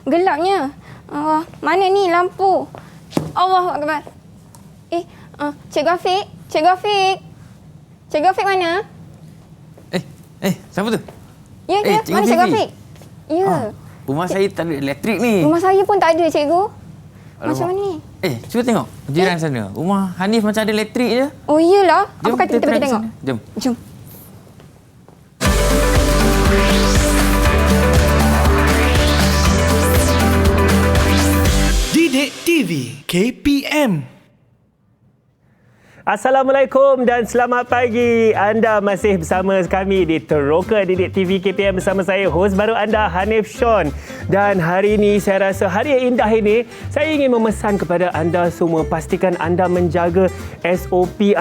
Gelapnya. Mana ni lampu? Allah Akbar. Cikgu Afiq. Cikgu Afiq. Cikgu Afiq mana? Siapa tu? Ya, mana Cikgu Afiq? Ya. Rumah saya tak ada elektrik ni. Rumah saya pun tak ada, cikgu. Alamak. Macam mana ni? Cuba tengok. Jiran sana. Rumah Hanif macam ada elektrik je. Oh, iyalah. Jom, Apa kata kita pergi tengok? Jom. Jom. Didik TV KPM. Assalamualaikum dan selamat pagi. Anda masih bersama kami di Teroka Didik TV KPM bersama saya, hos baru anda, Hanif Sean. Dan hari ini saya rasa hari yang indah ini, saya ingin memesan kepada anda semua, pastikan anda menjaga SOP.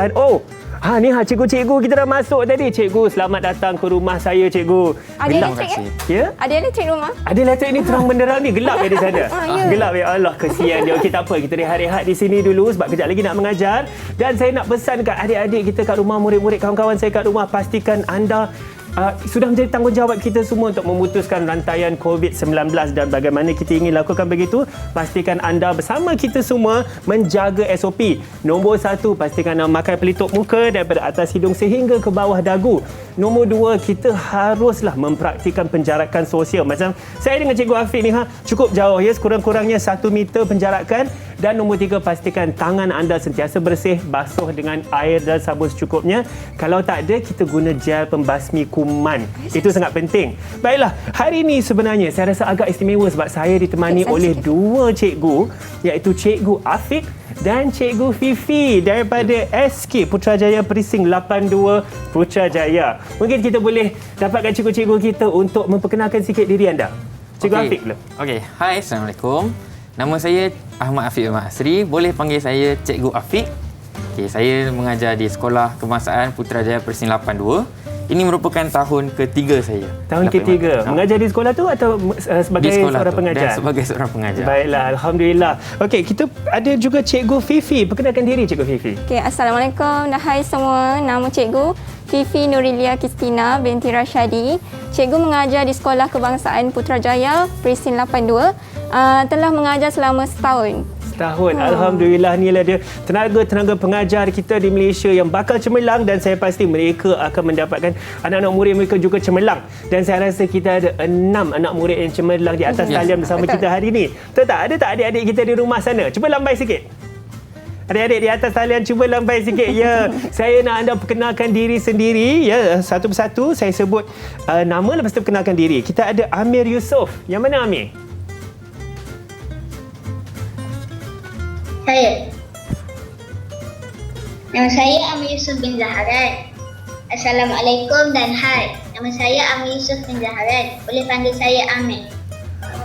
Cikgu-cikgu kita dah masuk tadi. Cikgu, selamat datang ke rumah saya, cikgu. Ada elektrik Ya? Ada elektrik rumah? Ada elektrik ni terang benderang ni. Gelap ya di sana. Ya. Gelap ya Allah, kesian dia. Okey, tak apa. Kita rehat-rehat di sini dulu sebab kejap lagi nak mengajar. Dan saya nak pesan kat adik-adik kita kat rumah, murid-murid, kawan-kawan saya kat rumah, pastikan anda sudah menjadi tanggungjawab kita semua untuk memutuskan rantaian COVID-19 dan bagaimana kita ingin lakukan begitu. Pastikan anda bersama kita semua menjaga SOP. Nombor 1, pastikan anda memakai pelitup muka daripada atas hidung sehingga ke bawah dagu. Nombor 2, kita haruslah mempraktikkan penjarakan sosial. Macam saya dengan Cikgu Afiq ni, cukup jauh ya, sekurang-kurangnya 1 meter penjarakan. Dan nombor 3, pastikan tangan anda sentiasa bersih, basuh dengan air dan sabun secukupnya. Kalau tak ada, kita guna gel pembasmi kuman. Itu sangat penting. Baiklah, hari ini sebenarnya saya rasa agak istimewa sebab saya ditemani oleh dua cikgu, iaitu Cikgu Afiq dan Cikgu Fifi daripada SK Putrajaya Precinct 82 Putrajaya. Mungkin kita boleh dapatkan cikgu-cikgu kita untuk memperkenalkan sikit diri anda. Cikgu Afiq dulu. Okey, hai, Assalamualaikum. Nama saya Ahmad Afiq Ahmad Asri. Boleh panggil saya Cikgu Afiq. Okey, saya mengajar di Sekolah Kebangsaan Putrajaya Precinct 82. Ini merupakan tahun ketiga saya. Tahun ketiga. Mengajar di sekolah tu atau sebagai seorang pengajar? Dan sebagai seorang pengajar. Baiklah, alhamdulillah. Okey, kita ada juga Cikgu Fifi. Perkenalkan diri Cikgu Fifi. Okey, Assalamualaikum. Hai semua. Nama cikgu Fifi Nurilia Kristina binti Rashadi. Cikgu mengajar di Sekolah Kebangsaan Putrajaya Precinct 82. Telah mengajar selama setahun. Alhamdulillah, inilah dia tenaga-tenaga pengajar kita di Malaysia yang bakal cemerlang dan saya pasti mereka akan mendapatkan anak-anak murid mereka juga cemerlang. Dan saya rasa kita ada 6 anak murid yang cemerlang di atas talian bersama kita hari ini. Betul tak? Ada tak adik-adik kita di rumah sana? Cuba lambai sikit. Adik-adik di atas talian, cuba lambai sikit. Ya, saya nak anda perkenalkan diri sendiri. Ya, satu persatu saya sebut nama, lepas tu perkenalkan diri. Kita ada Amir Yusof. Yang mana Amir? Saya. Nama saya Amir Yusof bin Zaharan. Assalamualaikum dan hai. Nama saya Amir Yusof bin Zaharan. Boleh panggil saya Amir.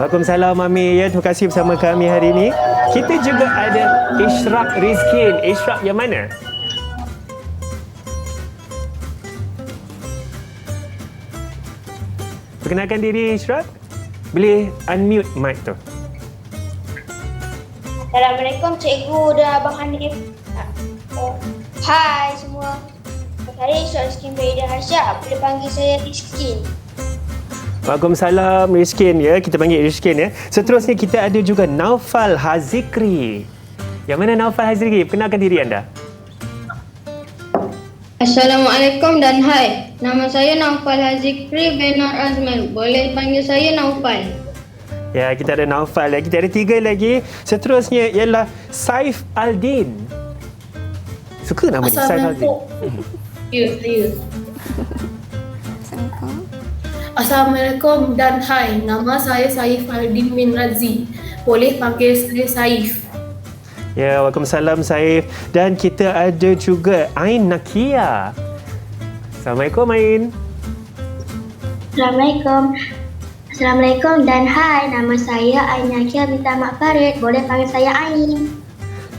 Waalaikumsalam Amir. Ya, terima kasih bersama kami hari ini. Kita juga ada Ishraq Rizkin. Ishraq yang mana? Perkenalkan diri Ishraq. Boleh unmute mic tu. Assalamualaikum cikgu dan Abang Hanif. Hai semua. Saya Ishraq Rizkin Faida Hasyah. Boleh panggil saya Rizkin. Waalaikumsalam Rizkin ya. Kita panggil Rizkin ya. Seterusnya kita ada juga Naufal Hazikri. Yang mana Naufal Hazikri? Perkenalkan diri anda. Assalamualaikum dan hai. Nama saya Naufal Hazikri bin Nur Azman. Boleh panggil saya Naufal. Ya, kita ada Naufal ya. Kita ada 3 lagi. Seterusnya ialah Saif Aldin. Suka nama dia, Saif Aldin. Ya, saya. Assalamualaikum. Assalamualaikum dan hai. Nama saya Saif Aldin bin Razi. Boleh panggil saya Saif. Ya, waalaikumsalam Saif. Dan kita ada juga Ain Nakia. Assalamualaikum Ain. Assalamualaikum dan hai. Nama saya Ain Nakia binti Ahmad Farid. Boleh panggil saya Ain.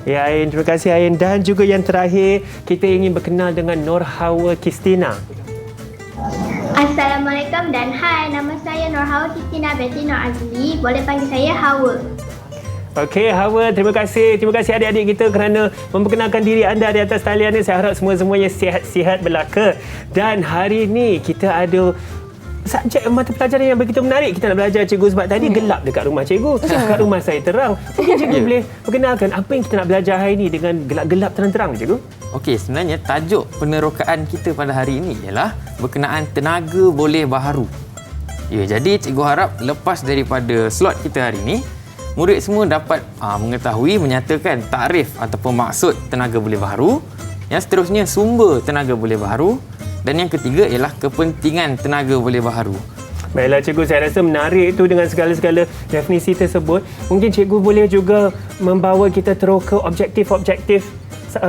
Ya Ain, terima kasih Ain. Dan juga yang terakhir, kita ingin berkenal dengan Nurhawa Kristina. Assalamualaikum dan hai. Nama saya Nurhawa Kristina binti Nur Azli. Boleh panggil saya Hawa. Okey, Hawa, terima kasih. Terima kasih adik-adik kita kerana memperkenalkan diri anda di atas talian ni. Saya harap semua-semuanya sihat-sihat belaka. Dan hari ini kita ada subjek mata pelajaran yang begitu menarik kita nak belajar cikgu, sebab tadi gelap dekat rumah cikgu. Dekat rumah saya terang. Mungkin cikgu boleh perkenalkan apa yang kita nak belajar hari ini dengan gelap-gelap terang-terang cikgu? Okey, sebenarnya tajuk penerokaan kita pada hari ini ialah berkenaan tenaga boleh baharu. Ya, jadi cikgu harap lepas daripada slot kita hari ini, murid semua dapat mengetahui, menyatakan takrif ataupun maksud tenaga boleh baharu. Yang seterusnya sumber tenaga boleh baharu. Dan yang ketiga ialah kepentingan tenaga boleh baharu. Baiklah cikgu, saya rasa menarik itu dengan segala-segala definisi tersebut. Mungkin cikgu boleh juga membawa kita terus ke objektif-objektif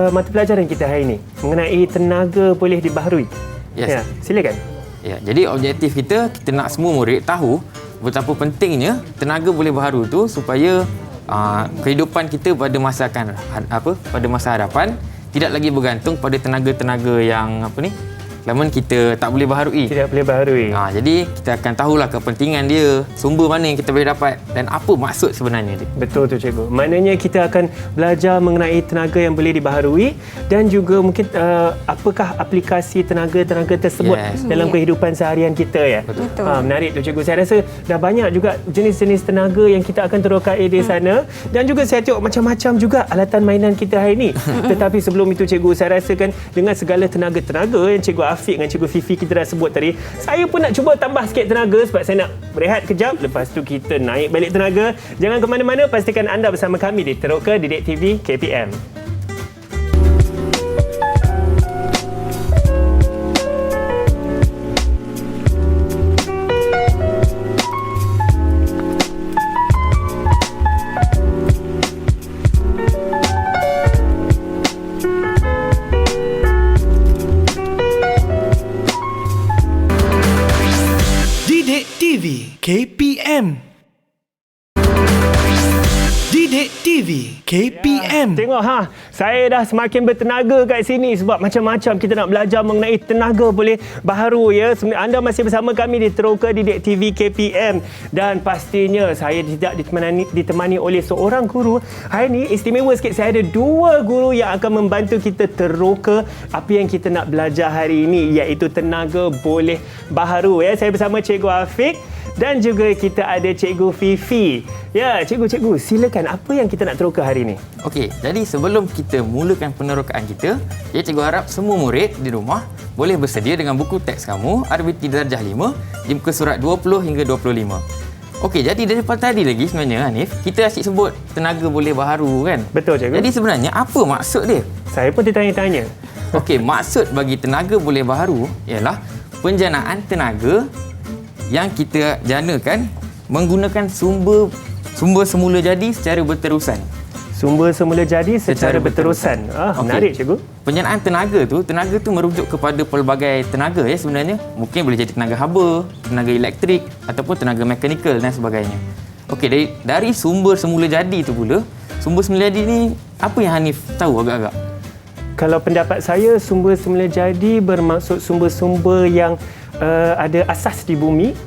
mata pelajaran kita hari ini mengenai tenaga boleh dibaharui. Yes. Ya, silakan. Ya, jadi objektif kita nak semua murid tahu betapa pentingnya tenaga boleh baharu tu supaya kehidupan kita pada masa pada masa hadapan tidak lagi bergantung pada tenaga-tenaga yang namun kita tak boleh baharui. Tidak boleh baharui. Jadi kita akan tahulah kepentingan dia, sumber mana yang kita boleh dapat dan apa maksud sebenarnya dia. Betul tu cikgu. Maknanya kita akan belajar mengenai tenaga yang boleh dibaharui dan juga mungkin apakah aplikasi tenaga-tenaga tersebut dalam kehidupan seharian kita ya. Betul. Menarik tu cikgu. Saya rasa dah banyak juga jenis-jenis tenaga yang kita akan terokai di sana dan juga saya tengok macam-macam juga alatan mainan kita hari ini. Tetapi sebelum itu cikgu, saya rasakan dengan segala tenaga-tenaga yang cikgu Afiq dengan cikgu Fifi kita dah sebut tadi, saya pun nak cuba tambah sikit tenaga sebab saya nak berehat kejap, lepas tu kita naik balik tenaga. Jangan ke mana-mana, pastikan anda bersama kami di Teruk Ke Didik TV KPM. KPM. Didik TV KPM. Tengok saya dah semakin bertenaga kat sini sebab macam-macam kita nak belajar mengenai tenaga boleh baharu ya. Anda masih bersama kami di Teruk Ke Didik TV KPM dan pastinya saya tidak ditemani oleh seorang guru. Hari ini istimewa sikit, saya ada 2 guru yang akan membantu kita teroka apa yang kita nak belajar hari ini, iaitu tenaga boleh baharu ya. Saya bersama Cikgu Afiq dan juga kita ada Cikgu Fifi. Ya, cikgu, silakan apa yang kita nak teroka hari ini? Okey, jadi sebelum kita mulakan penerokaan kita, cikgu harap semua murid di rumah boleh bersedia dengan buku teks kamu RBT Darjah 5 di muka surat 20 hingga 25. Okey, jadi daripada tadi lagi sebenarnya Hanif, kita asyik sebut tenaga boleh baharu kan? Betul cikgu. Jadi sebenarnya apa maksud dia? Saya pun tertanya-tanya. Okey, maksud bagi tenaga boleh baharu ialah penjanaan tenaga yang kita janakan menggunakan sumber semula jadi secara berterusan. Sumber semula jadi secara berterusan. Menarik cikgu. Penjanaan tenaga tu merujuk kepada pelbagai tenaga ya sebenarnya. Mungkin boleh jadi tenaga haba, tenaga elektrik ataupun tenaga mekanikal dan sebagainya. Okey, dari sumber semula jadi tu pula, sumber semula jadi ni apa yang Hanif tahu agak-agak? Kalau pendapat saya, sumber semula jadi bermaksud sumber-sumber yang ada asas di bumi,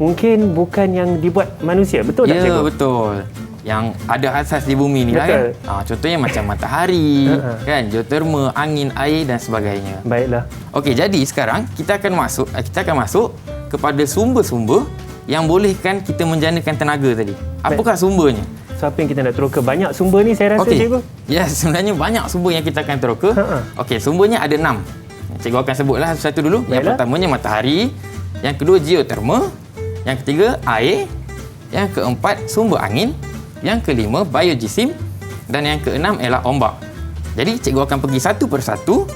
mungkin bukan yang dibuat manusia. Betul tak cikgu? Ya, betul. Yang ada asas di bumi ni lah kan. Contohnya macam matahari, kan, geoterma, angin, air dan sebagainya. Baiklah. Okey, jadi sekarang kita akan masuk kepada sumber-sumber yang bolehkan kita menjanakan tenaga tadi. Apakah sumbernya? So, apa yang kita nak teroka? Banyak sumber ni saya rasa cikgu. Ya, sebenarnya banyak sumber yang kita akan teroka. Okey, sumbernya ada 6. Cikgu akan sebutlah satu-satu dulu. Baiklah. Yang pertamanya matahari, yang kedua geoterma, yang ketiga air, yang keempat sumber angin, yang kelima biojisim dan yang keenam ialah ombak. Jadi cikgu akan pergi satu persatu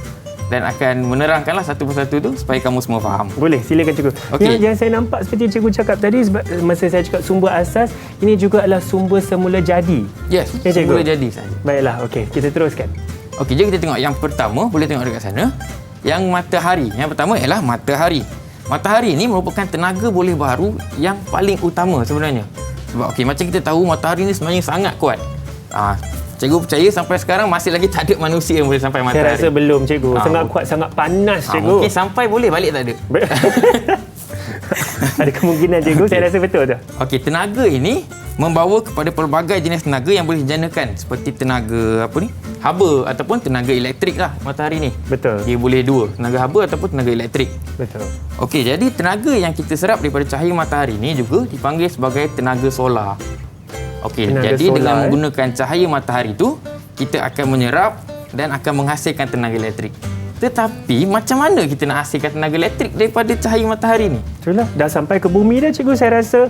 dan akan menerangkanlah satu persatu tu supaya kamu semua faham. Boleh, silakan cikgu. Okey. Yang saya nampak seperti cikgu cakap tadi, masa saya cakap sumber asas, ini juga adalah sumber semula jadi. Yes, Ya, cikgu. semula jadi saja. Baiklah, okey, kita teruskan. Okey, jadi kita tengok yang pertama, boleh tengok dekat sana. Yang matahari. Yang pertama ialah matahari. Matahari ni merupakan tenaga boleh baharu yang paling utama sebenarnya. Sebab okey, macam kita tahu matahari ni sebenarnya sangat kuat. Cikgu percaya sampai sekarang masih lagi tak ada manusia yang boleh sampai matahari. Saya rasa belum cikgu. Sangat kuat, sangat panas cikgu. Mungkin sampai boleh, balik tak ada. Ada kemungkinan cikgu, saya rasa betul tu. Okey, tenaga ini membawa kepada pelbagai jenis tenaga yang boleh dijanakan seperti tenaga haba ataupun tenaga elektrik lah matahari ni. Betul. Dia boleh dua, tenaga haba ataupun tenaga elektrik. Betul. Okey, jadi tenaga yang kita serap daripada cahaya matahari ni juga dipanggil sebagai tenaga solar. Okey, Tenaga jadi solar, dengan menggunakan cahaya matahari tu, kita akan menyerap dan akan menghasilkan tenaga elektrik. Tetapi macam mana kita nak hasilkan tenaga elektrik daripada cahaya matahari ni? Itulah, dah sampai ke bumi dah cikgu. Saya rasa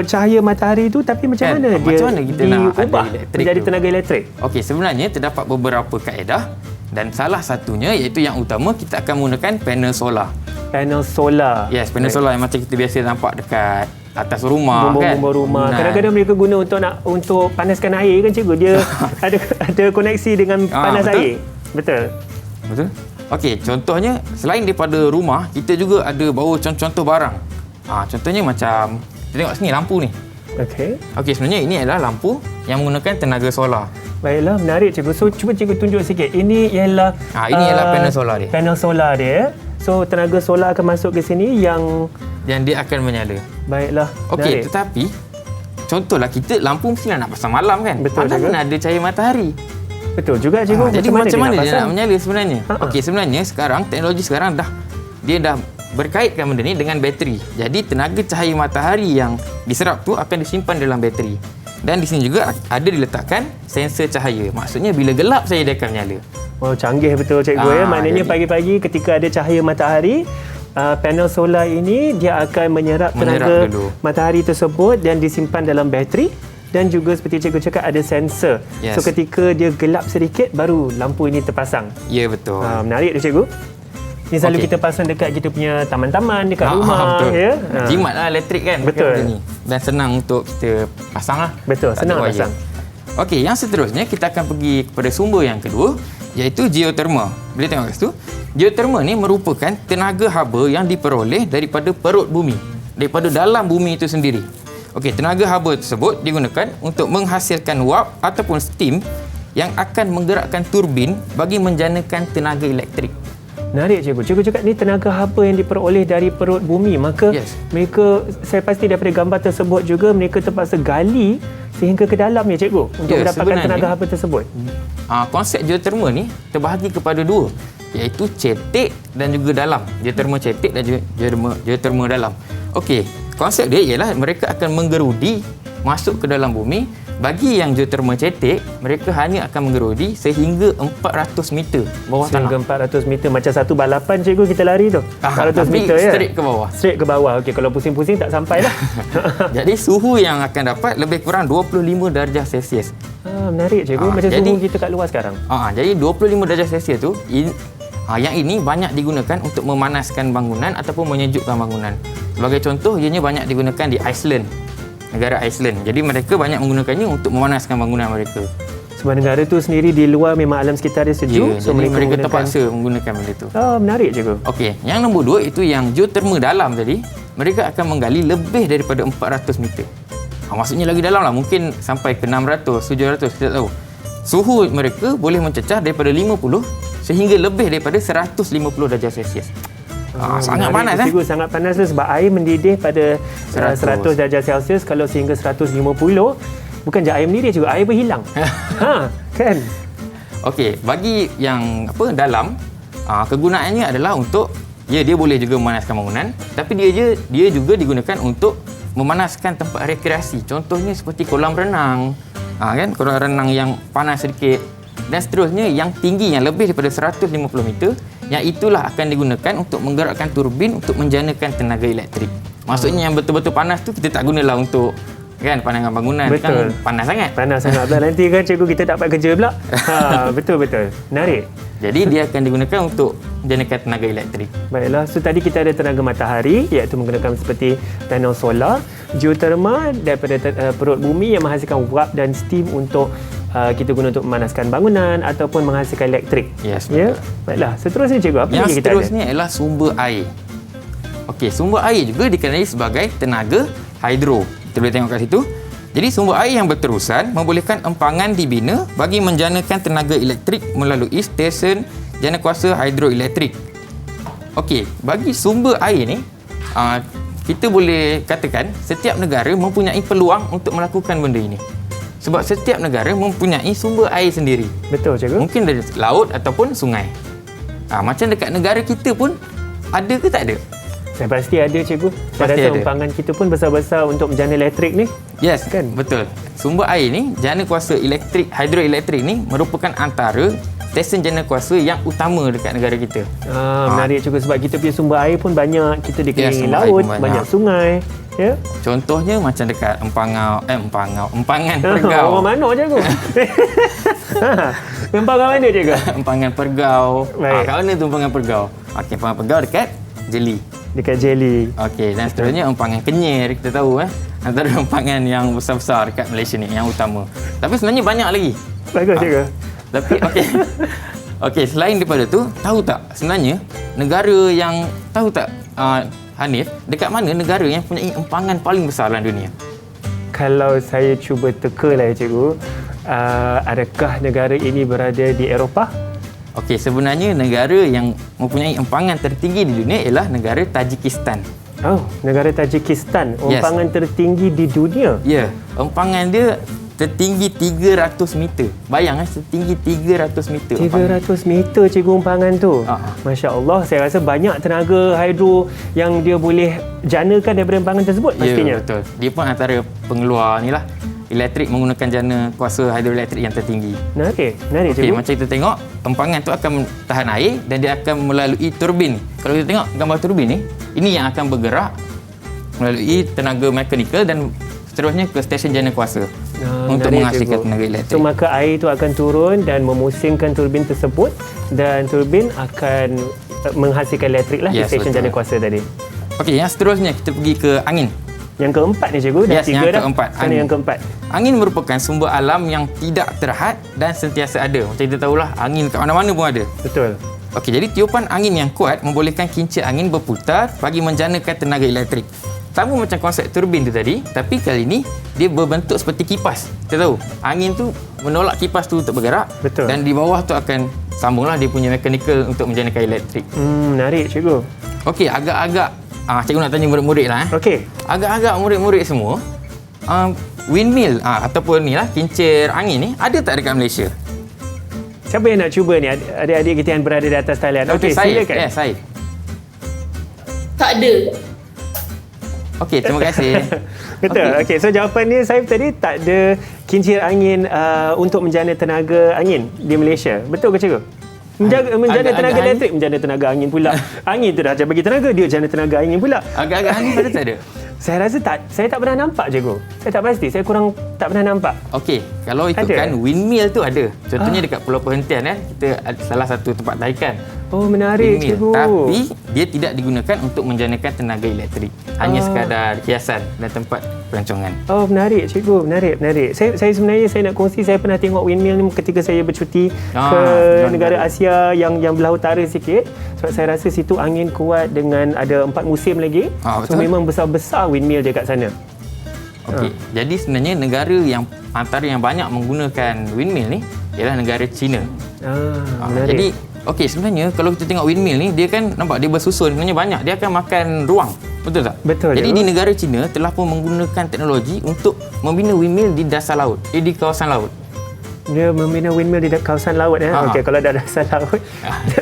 cahaya matahari tu, tapi macam Kan? mana dia Macam mana kita nak ada diubah elektrik menjadi tu? tenaga elektrik? Okey, sebenarnya terdapat beberapa kaedah dan salah satunya iaitu yang utama kita akan menggunakan panel solar. Panel solar. Yes, panel solar yang macam kita biasa nampak dekat atas rumah kan. Bumbung-bumbung rumah. Nah. Kadang-kadang mereka guna untuk panaskan air kan cikgu. Dia ada koneksi dengan panas betul. air. Betul. Betul? Okey, contohnya selain daripada rumah, kita juga ada bawa contoh-contoh barang. Contohnya macam kita tengok sini lampu ni. Okey. Okey, sebenarnya ini adalah lampu yang menggunakan tenaga solar. Baiklah, menarik cikgu. So cuba cikgu tunjuk sikit. Ini ialah Ini ialah panel solar dia. Panel solar dia. So tenaga solar akan masuk ke sini yang Dia akan menyala. baiklah. Okey, menarik. tetapi contohlah kita lampu mestilah nak pasang malam kan. Betul Malam juga. mana ada cahaya matahari. Betul juga cikgu. Jadi macam mana dia pasang? nak menyala sebenarnya? Ha. Okey, sebenarnya sekarang teknologi sekarang dah berkaitkan benda ni dengan bateri. Jadi tenaga cahaya matahari yang diserap tu akan disimpan dalam bateri. Dan di sini juga ada diletakkan sensor cahaya. Maksudnya bila gelap saja dia akan menyala. Oh, canggih betul cikgu ya. Maknanya jadi- pagi-pagi ketika ada cahaya matahari, panel solar ini dia akan menyerap tenaga dulu. matahari tersebut dan disimpan dalam bateri. Dan juga seperti cikgu cakap ada sensor. Yes. So ketika dia gelap sedikit baru lampu ini terpasang. Ya, betul. Menarik tu cikgu. Ini selalu Okey. kita pasang dekat kita punya taman-taman, dekat rumah. betul. Ya? Jimat lah elektrik kan. Betul. benda ni. Dan senang untuk kita pasang lah. Betul, Tak senang ada wire. pasang. Okey, yang seterusnya kita akan pergi kepada sumber yang kedua iaitu geothermal. Boleh tengok kat situ. Geothermal ni merupakan tenaga haba yang diperoleh daripada perut bumi, daripada dalam bumi itu sendiri. Okey, tenaga haba tersebut digunakan untuk menghasilkan wap ataupun steam yang akan menggerakkan turbin bagi menjanakan tenaga elektrik. Menarik cikgu. Cikgu cakap ni tenaga haba yang diperoleh dari perut bumi. Maka Yes. mereka, saya pasti daripada gambar tersebut juga mereka terpaksa gali sehingga ke dalam ya cikgu untuk Ya, mendapatkan sebenarnya- tenaga haba tersebut. Konsep geothermal ni terbahagi kepada dua iaitu cetek dan juga dalam. Geothermal cetek dan geothermal dalam. Okey, konsep dia ialah mereka akan menggerudi masuk ke dalam bumi. Bagi yang geothermal cetek, mereka hanya akan menggerudi sehingga 400 meter bawah Sehingga tanah. 400 meter macam satu balapan cikgu kita lari tu. 400 tapi meter ya. straight ke bawah. Straight ke bawah. Okey, kalau pusing-pusing tak sampai lah. Jadi suhu yang akan dapat lebih kurang 25 darjah Celsius. Menarik cikgu. Macam jadi- suhu kita kat luar sekarang. Jadi 25 darjah Celsius tu yang ini banyak digunakan untuk memanaskan bangunan ataupun menyejukkan bangunan. Sebagai contoh, ianya banyak digunakan di Iceland, negara Iceland. Jadi mereka banyak menggunakannya untuk memanaskan bangunan mereka. Sebab negara tu sendiri di luar memang alam sekitar dia sejuk. Jadi mereka menggunakan- terpaksa menggunakan benda itu. Menarik cikgu. Okey, yang nombor 2 itu yang geothermal dalam tadi. Mereka akan menggali lebih daripada 400 meter. Maksudnya lagi dalam lah, mungkin sampai ke 600, 700, kita tak tahu. Suhu mereka boleh mencecah daripada 50 sehingga lebih daripada 150 darjah Celsius. Sangat panas Cikgu, sangat panas tu sebab air mendidih pada 100 darjah Celsius. Kalau sehingga 150, bukan je air mendidih juga, air berhilang. Kan? Okey, bagi yang dalam, kegunaannya adalah untuk dia boleh juga memanaskan bangunan, tapi dia juga digunakan untuk memanaskan tempat rekreasi. Contohnya seperti kolam renang. Kan, kolam renang yang panas sedikit. Dan seterusnya yang tinggi yang lebih daripada 150 meter, yang itulah akan digunakan untuk menggerakkan turbin untuk menjanakan tenaga elektrik. Maksudnya yang betul-betul panas tu kita tak gunalah untuk panaskan bangunan. Betul. Kan panas sangat. Panas sangat pula. Nanti kan cikgu kita tak dapat kerja pula. Betul-betul. Menarik. Jadi dia akan digunakan untuk menjanakan tenaga elektrik. Baiklah, so tadi kita ada tenaga matahari iaitu menggunakan seperti panel solar, geothermal daripada perut bumi yang menghasilkan wap dan steam untuk kita guna untuk memanaskan bangunan ataupun menghasilkan elektrik. Yes, Ya. Baiklah, seterusnya cikgu, apa Yang lagi kita ada? seterusnya ialah sumber air. Okey, sumber air juga dikenali sebagai tenaga hidro. Kita boleh tengok kat situ. Jadi sumber air yang berterusan membolehkan empangan dibina bagi menjanakan tenaga elektrik melalui stesen janakuasa hidroelektrik. Okey, bagi sumber air ni, kita boleh katakan setiap negara mempunyai peluang untuk melakukan benda ini. Sebab setiap negara mempunyai sumber air sendiri. Betul, cikgu. Mungkin dari laut ataupun sungai. Macam dekat negara kita pun ada ke tak ada? Saya pasti ada, cikgu. Saya Pasti rasa ada. empangan kita pun besar-besar untuk menjana elektrik ni. Yes, Kan? betul. Sumber air ni, jana kuasa elektrik, hidroelektrik ni merupakan antara stesen jana kuasa yang utama dekat negara kita. Menarik, cikgu, sebab kita punya sumber air pun banyak. Kita dikelilingi sumber air laut, pun banyak. banyak sungai. Ya. Contohnya macam dekat Empangan Pergau. Orang mana, cikgu? Empangan mana, cikgu? Empangan Pergau. Baik. Kat mana tu Empangan Pergau? Okey, Empangan Pergau dekat Jeli. Dekat Jeli. Okey, dan seterusnya Empangan Kenyir, kita tahu antara empangan yang besar-besar dekat Malaysia ni yang utama. Tapi sebenarnya banyak lagi. Bagus, cikgu. Tapi okey. Okey, selain daripada tu, tahu tak sebenarnya negara yang tahu tak Hanif, dekat mana negara yang punya empangan paling besar dalam dunia? Kalau saya cuba teka lah, cikgu, adakah negara ini berada di Eropah? Okey, sebenarnya negara yang mempunyai empangan tertinggi di dunia ialah negara Tajikistan. Oh, negara Tajikistan. Yes. Empangan tertinggi di dunia. Ya, empangan dia tertinggi 300 meter. Bayang setinggi 300 meter. 300 meter, cikgu, empangan tu. Masya Allah, saya rasa banyak tenaga hidro yang dia boleh janakan daripada empangan tersebut pastinya. Ya, betul. Dia pun antara pengeluar ni lah. Elektrik menggunakan jana kuasa hidroelektrik yang tertinggi. Menarik, Okey, cikgu. macam kita tengok, empangan tu akan tahan air dan dia akan melalui turbin. Kalau kita tengok gambar turbin ni, ini yang akan bergerak melalui tenaga mekanikal dan seterusnya ke stesen jana kuasa untuk Menarik, menghasilkan cikgu. tenaga elektrik. So, maka air itu akan turun dan memusingkan turbin tersebut dan turbin akan menghasilkan elektrik lah di Yes, stesen betul. jana kuasa tadi. Okey, yang seterusnya kita pergi ke angin. Yang keempat ni, cikgu. Dah Yes, tiga yang dah. keempat, Sekarang angin. yang keempat. Angin merupakan sumber alam yang tidak terhad dan sentiasa ada. Macam kita tahulah, angin kat mana-mana pun ada. Betul. Okey, jadi tiupan angin yang kuat membolehkan kincir angin berputar bagi menjanakan tenaga elektrik. Sama macam konsep turbin tu tadi, tapi kali ni dia berbentuk seperti kipas. Kita tahu, angin tu menolak kipas tu untuk bergerak. Betul. Dan di bawah tu akan sambunglah dia punya mekanikal untuk menjanakan elektrik. Menarik, cikgu. Okey, agak-agak cikgu nak tanya murid-murid lah. Okey. Agak-agak murid-murid semua, windmill ataupun ni lah, kincir angin ni ada tak dekat Malaysia? Siapa yang nak cuba ni? Adik-adik kita yang berada di atas talian. Okey, Syed. silakan. Yes, Syed. Tak ada. Okey, terima kasih. Betul. Okey, so jawapan dia saya tadi tak ada kincir angin untuk menjana tenaga angin di Malaysia. Betul ke, cikgu? Menjana Agak-agak tenaga angin. elektrik, menjana tenaga angin pula. Angin tu dah macam bagi tenaga, dia jana tenaga angin pula. Agak-agak angin ada tak ada? Saya rasa saya tak pernah nampak, cikgu. Saya tak pasti, saya kurang tak pernah nampak. Okey, kalau Ada? ikutkan windmill tu ada. Contohnya dekat Pulau Perhentian kita ada salah satu tempat tarikan. Oh, menarik, cikgu. Tapi dia tidak digunakan untuk menjanakan tenaga elektrik. Hanya sekadar hiasan dan tempat pelancongan. Oh, menarik, cikgu. Menarik. Saya sebenarnya saya nak kongsi, saya pernah tengok windmill ni ketika saya bercuti ke negara Asia yang belah utara sikit. Sebab saya rasa situ angin kuat dengan ada 4 musim lagi. So betul. memang besar-besar windmill dia kat sana. Okey, jadi sebenarnya negara yang antara yang banyak menggunakan windmill ni ialah negara China. Menarik. Jadi okey, sebenarnya kalau kita tengok windmill ni, dia kan nampak dia bersusun, sebenarnya banyak. Dia akan makan ruang. Betul tak? Betul, Jadi cikgu. di negara China telah pun menggunakan teknologi untuk membina windmill di dasar laut, di kawasan laut. Dia membina windmill di kawasan laut. Okey, kalau dah dasar laut,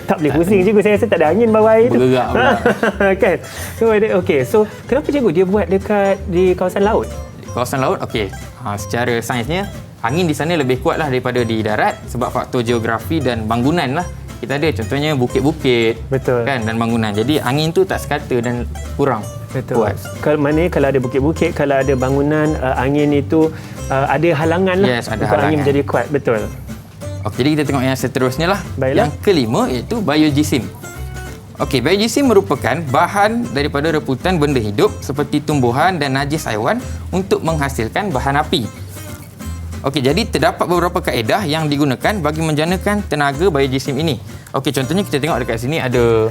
tak boleh pusing, cikgu. Saya rasa tak ada angin bawah air tu. Bergerak pula. Kan? So, kenapa, cikgu, dia buat dekat di kawasan laut? Kawasan laut, okey. Secara sainsnya, angin di sana lebih kuat lah daripada di darat sebab faktor geografi dan bangunan lah. Kita ada contohnya bukit-bukit. Betul. Kan, dan bangunan. Jadi angin tu tak sekata dan kurang kuat. Kalau ada bukit-bukit, kalau ada bangunan, angin itu ada halangan lah. Yes, ada untuk angin halangan. menjadi kuat. Betul. Okey, jadi kita tengok yang seterusnya lah. Baiklah. Yang kelima iaitu biogesim. Okey, biogesim merupakan bahan daripada reputan benda hidup seperti tumbuhan dan najis haiwan untuk menghasilkan bahan api. Okey, jadi terdapat beberapa kaedah yang digunakan bagi menjanakan tenaga biogesim ini. Okey, contohnya kita tengok dekat sini ada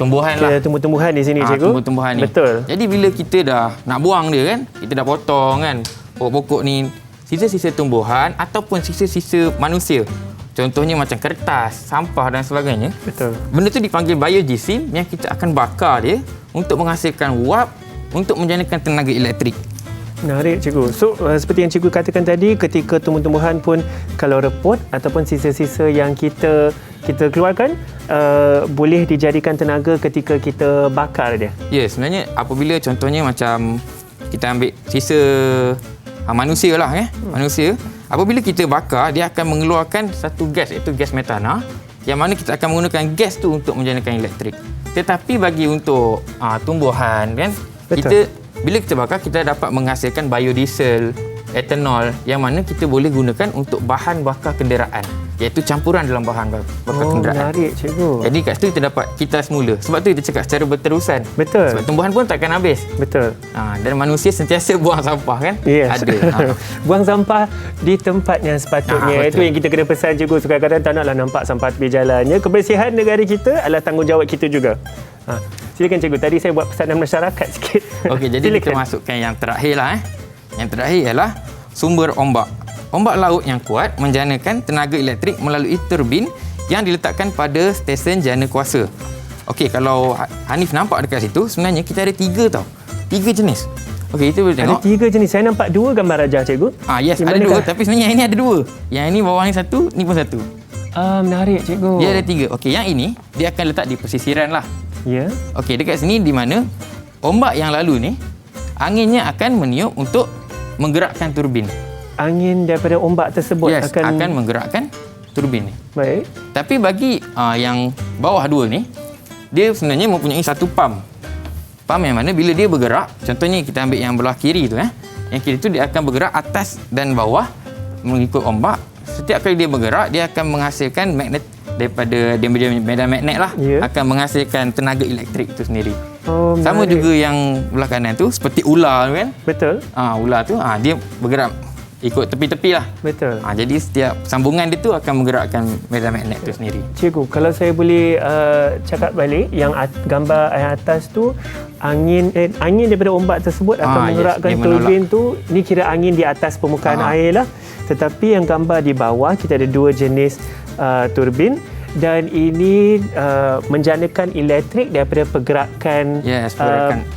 tumbuhan lah. Tumbuh-tumbuhan di sini, cikgu. Tumbuh-tumbuhan ni. Betul. Jadi bila kita dah nak buang dia kan, kita dah potong kan pokok-pokok ni, sisa-sisa tumbuhan ataupun sisa-sisa manusia. Contohnya macam kertas, sampah dan sebagainya. Betul. Benda tu dipanggil biogesim yang kita akan bakar dia untuk menghasilkan wap untuk menjanakan tenaga elektrik. Menarik cikgu. So seperti yang cikgu katakan tadi, ketika tumbuh-tumbuhan pun kalau repot ataupun sisa-sisa yang kita keluarkan boleh dijadikan tenaga ketika kita bakar dia. Ya, sebenarnya apabila contohnya macam kita ambil sisa manusia lah manusia, apabila kita bakar dia akan mengeluarkan satu gas iaitu gas metana yang mana kita akan menggunakan gas tu untuk menjanakan elektrik. Tetapi bagi untuk tumbuhan kan, Betul. bila kita bakar kita dapat menghasilkan biodiesel, etanol yang mana kita boleh gunakan untuk bahan bakar kenderaan, iaitu campuran dalam bahan bakar kenderaan. Menarik cikgu. Jadi kat situ kita dapat kita semula. Sebab tu kita cakap secara berterusan. Betul. Sebab tumbuhan pun takkan habis. Betul. Dan manusia sentiasa buang sampah kan? Yes. Ada. Buang sampah di tempat yang sepatutnya. Itu betul. yang kita kena pesan cikgu. Kadang-kadang tak naklah nampak sampah tepi jalannya. Kebersihan negara kita adalah tanggungjawab kita juga. Silakan cikgu. Tadi saya buat pesanan masyarakat sikit. Okey, jadi Silakan. kita masukkan yang terakhir lah. Yang terakhir ialah sumber ombak. Ombak laut yang kuat menjanakan tenaga elektrik melalui turbin yang diletakkan pada stesen jana kuasa. Okey, kalau Hanif nampak dekat situ, sebenarnya kita ada 3 tau. 3 jenis. Okey, itu boleh tengok. Ada 3 jenis. Saya nampak 2 gambar rajah cikgu. Yes, Di ada manakah? 2. Tapi sebenarnya yang ini ada 2. Yang ini bawah ni 1, ni pun 1. Menarik cikgu. Dia ada 3. Okey, yang ini dia akan letak di pesisiran lah. Ya. Okey, dekat sini di mana ombak yang lalu ni, anginnya akan meniup untuk menggerakkan turbin. Angin daripada ombak tersebut akan menggerakkan turbin ni. Baik. Tapi bagi yang bawah 2 ni, dia sebenarnya mempunyai satu pam. Pam yang mana bila dia bergerak, contohnya kita ambil yang belah kiri tu yang kiri tu dia akan bergerak atas dan bawah mengikut ombak. Setiap kali dia bergerak, dia akan menghasilkan magnet daripada dia medan magnet lah, akan menghasilkan tenaga elektrik itu sendiri. Sama juga yang belah kanan tu seperti ular tu kan. Betul. Ular tu dia bergerak ikut tepi-tepi lah. Betul. Jadi setiap sambungan dia tu akan menggerakkan medan magnet tu sendiri. Cikgu, kalau saya boleh cakap balik, yang gambar yang atas tu angin daripada ombak tersebut akan menggerakkan turbin tu. Ni kira angin di atas permukaan air lah. Tetapi yang gambar di bawah kita ada 2 jenis turbin. Dan ini menjanakan elektrik daripada pergerakan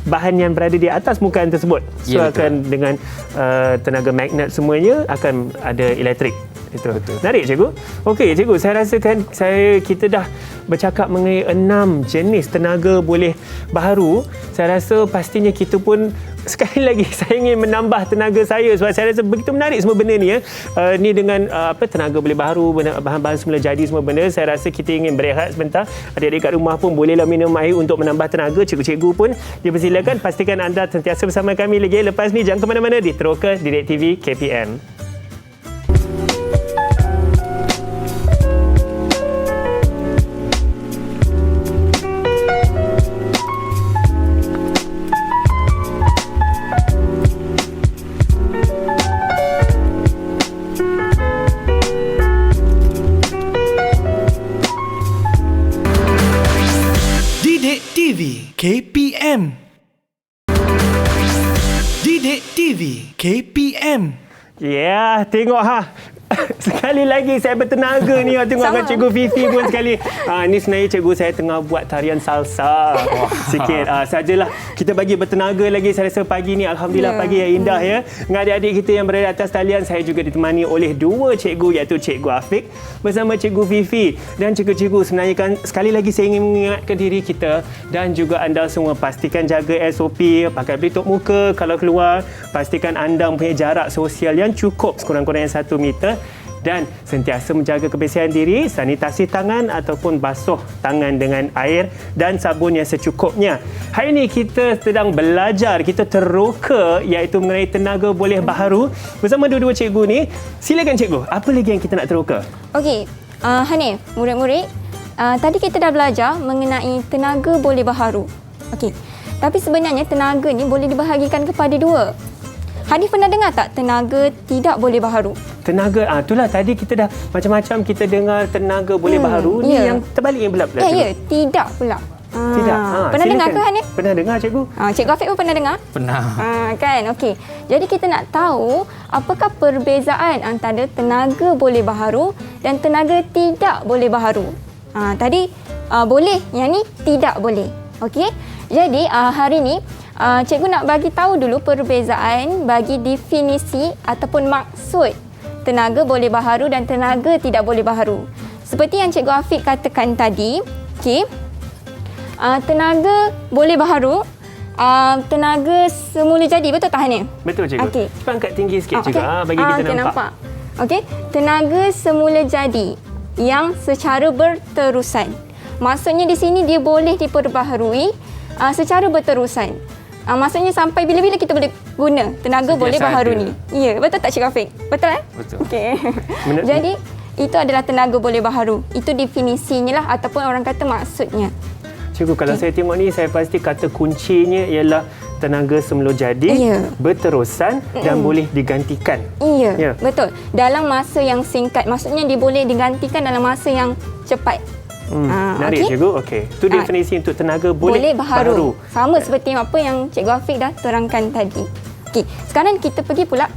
bahan yang berada di atas permukaan tersebut. So akan dengan tenaga magnet semuanya akan ada elektrik. Itu. Betul. Menarik cikgu. Okey cikgu, saya rasakan kita dah bercakap mengenai 6 jenis tenaga boleh baharu. Saya rasa pastinya kita pun sekali lagi saya ingin menambah tenaga saya sebab saya rasa begitu menarik semua benda ni ni dengan tenaga boleh baharu, bahan-bahan semula jadi semua benda. Saya rasa kita ingin berehat sebentar. Adik-adik kat rumah pun bolehlah minum air untuk menambah tenaga. Cikgu-cikgu pun dipersilakan. Pastikan anda sentiasa bersama kami lagi. Lepas ni jangan ke mana-mana di Teroka Didik TV KPM. Didik TV KPM. Didik TV KPM. Ya, tengok sekali lagi saya bertenaga ni. Tengok kan Cikgu Fifi pun sekali. Ni sebenarnya cikgu saya tengah buat tarian salsa sikit. Sajalah kita bagi bertenaga lagi. Saya rasa pagi ni alhamdulillah pagi yang indah ya. Dengan adik-adik kita yang berada atas talian, saya juga ditemani oleh 2 cikgu, iaitu Cikgu Afiq bersama Cikgu Fifi. Dan cikgu-cikgu, sebenarnya kan sekali lagi saya ingin mengingatkan diri kita dan juga anda semua, pastikan jaga SOP, pakai pelitup muka kalau keluar, pastikan anda mempunyai jarak sosial yang cukup, sekurang-kurangnya 1 meter, dan sentiasa menjaga kebersihan diri, sanitasi tangan ataupun basuh tangan dengan air dan sabun yang secukupnya. Hari ini kita sedang belajar, kita teroka, iaitu mengenai tenaga boleh baharu bersama 2 cikgu ni. Silakan cikgu, apa lagi yang kita nak teroka? Okey, Hanif, murid-murid, tadi kita dah belajar mengenai tenaga boleh baharu. Okey, tapi sebenarnya tenaga ni boleh dibahagikan kepada 2. Hanif pernah dengar tak tenaga tidak boleh baharu? Tenaga, itulah tadi kita dah macam-macam kita dengar tenaga boleh baharu. Ni yang terbaliknya pula. Ya, tidak pula. Tidak. Pernah dengar ke Hanif? Pernah dengar cikgu. Cikgu Afiq pun pernah dengar? Pernah. Kan, okey. Jadi kita nak tahu apakah perbezaan antara tenaga boleh baharu dan tenaga tidak boleh baharu. Tadi boleh, yang ni tidak boleh. Okey. Jadi hari ni Cikgu nak bagi tahu dulu perbezaan bagi definisi ataupun maksud tenaga boleh baharu dan tenaga tidak boleh baharu. Seperti yang Cikgu Afiq katakan tadi, okey. Tenaga boleh baharu, tenaga semula jadi, betul tak Hanif? Betul cikgu. Okey. Cuba angkat tinggi sikit cikgu. Bagi kita nampak. Okey, tenaga semula jadi yang secara berterusan. Maksudnya di sini dia boleh diperbaharui secara berterusan. Maksudnya sampai bila-bila kita boleh guna tenaga boleh baharu ni. Ya, betul tak Cikgu Afiq? Betul Betul. Okey. Jadi itu adalah tenaga boleh baharu. Itu definisinya lah ataupun orang kata maksudnya. Cikgu, kalau saya tengok ni, saya pasti kata kuncinya ialah tenaga semula jadi, berterusan dan boleh digantikan. Ya, betul. Dalam masa yang singkat. Maksudnya dia boleh digantikan dalam masa yang cepat. Menarik cikgu. Okey. Itu definisi untuk tenaga boleh baharu. Sama seperti apa yang Cikgu Afiq dah terangkan tadi. Okey, sekarang kita pergi pula